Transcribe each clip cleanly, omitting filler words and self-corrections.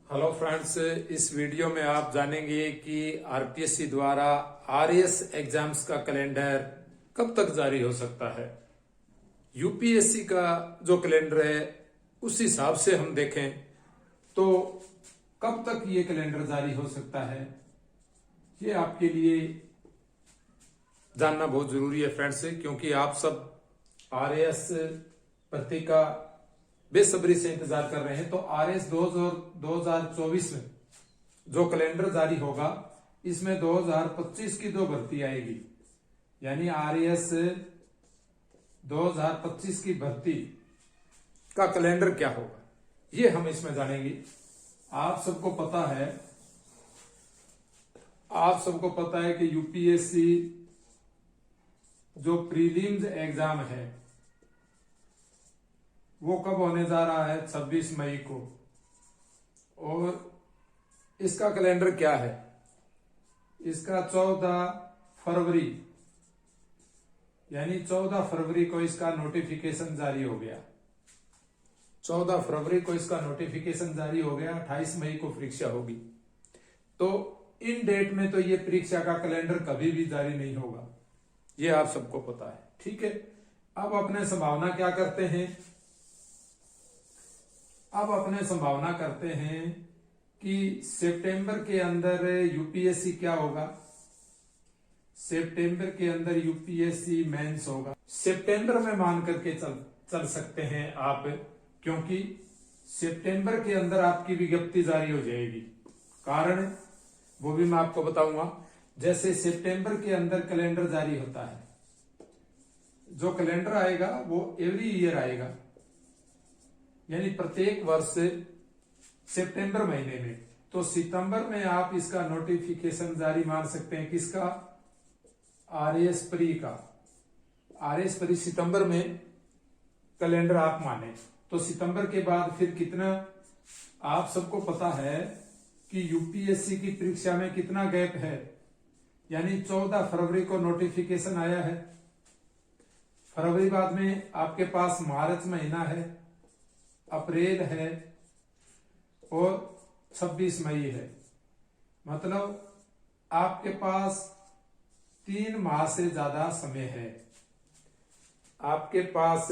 Hello friends, इस video में आप जानेंगे कि आरपीएससी द्वारा आरएएस एग्जाम्स का कैलेंडर कब तक जारी हो सकता है। यूपीएससी का जो कैलेंडर है उस हिसाब से हम देखें तो कब तक ये कैलेंडर जारी हो सकता है, ये आपके लिए जानना बहुत जरूरी है फ्रेंड्स, क्योंकि आप सब आरएएस भर्ती का बेसब्री से इंतजार कर रहे हैं। तो आरएएस 2024 में जो कैलेंडर जारी होगा इसमें 2025 की दो भर्ती आएगी, यानी आरएएस 2025 की भर्ती का कैलेंडर क्या होगा ये हम इसमें जानेंगे। आप सबको पता है कि यूपीएससी जो प्रीलिम्स एग्जाम है वो कब होने जा रहा है, 26 मई को। और इसका कैलेंडर क्या है, इसका 14 फरवरी यानी 14 फरवरी को इसका नोटिफिकेशन जारी हो गया। 14 फरवरी को इसका नोटिफिकेशन जारी हो गया। 28 मई को परीक्षा होगी। तो इन डेट में तो ये परीक्षा का कैलेंडर कभी भी जारी नहीं होगा, ये आप सबको पता है, ठीक है। अब अपने संभावना क्या करते हैं, कि सितंबर के अंदर यूपीएससी क्या होगा, सितंबर के अंदर यूपीएससी मेंस होगा। सितंबर में मान करके चल सकते हैं आप, क्योंकि सितंबर के अंदर आपकी विज्ञप्ति जारी हो जाएगी। कारण वो भी मैं आपको बताऊंगा। जैसे सितंबर के अंदर कैलेंडर जारी होता है, जो कैलेंडर आएगा वो एवरी ईयर आएगा, यानी प्रत्येक वर्ष सितंबर महीने में। तो सितंबर में आप इसका नोटिफिकेशन जारी मान सकते हैं, किसका, आरएएस प्री सितंबर में कैलेंडर आप माने। तो सितंबर के बाद फिर कितना, आप सबको पता है कि यूपीएससी की परीक्षा में कितना गैप है, यानी 14 फरवरी को नोटिफिकेशन आया है। फरवरी बाद में आपके पास मार्च महीना है, अप्रैल है और 26 मई है। मतलब आपके पास 3 माह से ज्यादा समय है, आपके पास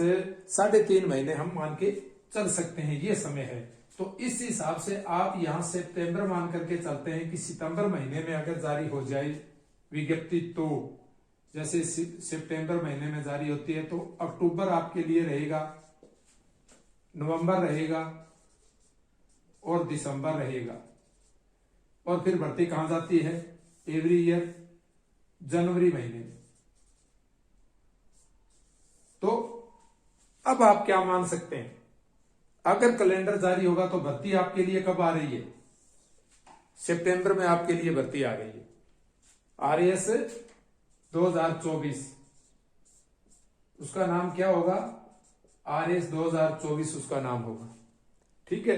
3.5 महीने हम मान के चल सकते हैं, ये समय है। तो इस हिसाब से आप यहां सितंबर मान करके चलते हैं कि सितंबर महीने में अगर जारी हो जाए विज्ञप्ति, तो जैसे सितंबर महीने में जारी होती है तो अक्टूबर आपके लिए रहेगा, नवंबर रहेगा और दिसंबर रहेगा। और फिर भर्ती कहां जाती है, एवरी ईयर जनवरी महीने में। तो अब आप क्या मान सकते हैं, अगर कैलेंडर जारी होगा तो भर्ती आपके लिए कब आ रही है, सितंबर में आपके लिए भर्ती आ रही है आरएएस 2024। उसका नाम क्या होगा, आरएएस 2024 उसका नाम होगा, ठीक है।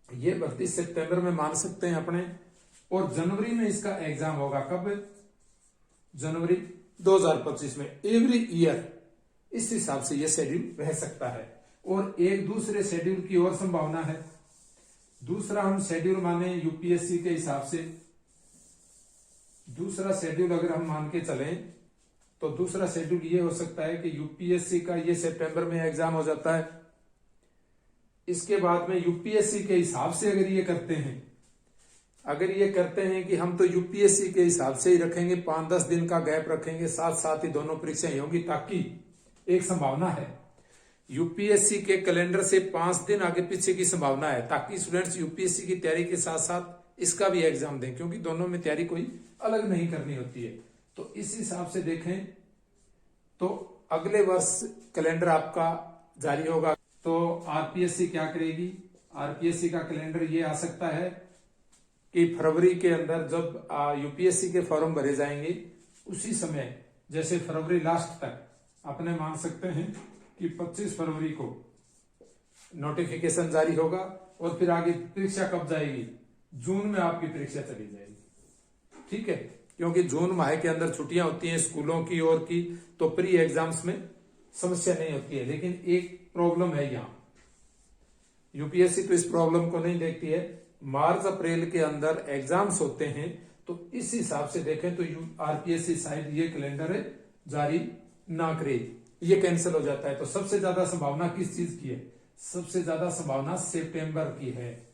ये भर्ती सितंबर में मान सकते हैं अपने, और जनवरी में इसका एग्जाम होगा। कब, जनवरी 2025 में, एवरी ईयर। इस हिसाब से ये शेड्यूल रह सकता है। और एक दूसरे शेड्यूल की और संभावना है, दूसरा हम शेड्यूल माने यूपीएससी के हिसाब से, दूसरा शेड्यूल अगर हम मान के चलें तो दूसरा शेड्यूल ये हो सकता है कि यूपीएससी का ये सितंबर में एग्जाम हो जाता है। इसके बाद में यूपीएससी के हिसाब से अगर ये करते हैं कि हम तो यूपीएससी के हिसाब से ही रखेंगे, 5-10 दिन का गैप रखेंगे, साथ साथ ही दोनों परीक्षाएं होंगी, ताकि एक संभावना है यूपीएससी के कैलेंडर से 5 दिन आगे पीछे की संभावना है, ताकि स्टूडेंट्स यूपीएससी की तैयारी के साथ साथ इसका भी एग्जाम दें, क्योंकि दोनों में तैयारी कोई अलग नहीं करनी होती है। तो इस हिसाब से देखें तो अगले वर्ष कैलेंडर आपका जारी होगा। तो आरपीएससी क्या करेगी, आरपीएससी का कैलेंडर ये आ सकता है कि फरवरी के अंदर जब यूपीएससी के फॉर्म भरे जाएंगे, उसी समय जैसे फरवरी लास्ट तक अपने मान सकते हैं कि 25 फरवरी को नोटिफिकेशन जारी होगा। और फिर आगे परीक्षा कब जाएगी, जून में आपकी परीक्षा चली जाएगी, ठीक है। क्योंकि जून माह के अंदर छुट्टियां होती हैं स्कूलों की और की, तो प्री एग्जाम्स में समस्या नहीं होती है। लेकिन एक प्रॉब्लम है, यहां यूपीएससी तो इस प्रॉब्लम को नहीं देखती है, मार्च अप्रैल के अंदर एग्जाम्स होते हैं, तो इस हिसाब से देखें तो आरपीएससी शायद ये कैलेंडर जारी ना करे, ये कैंसिल हो जाता है। तो सबसे ज्यादा संभावना किस चीज की है? सबसे ज्यादा संभावना सितंबर की है।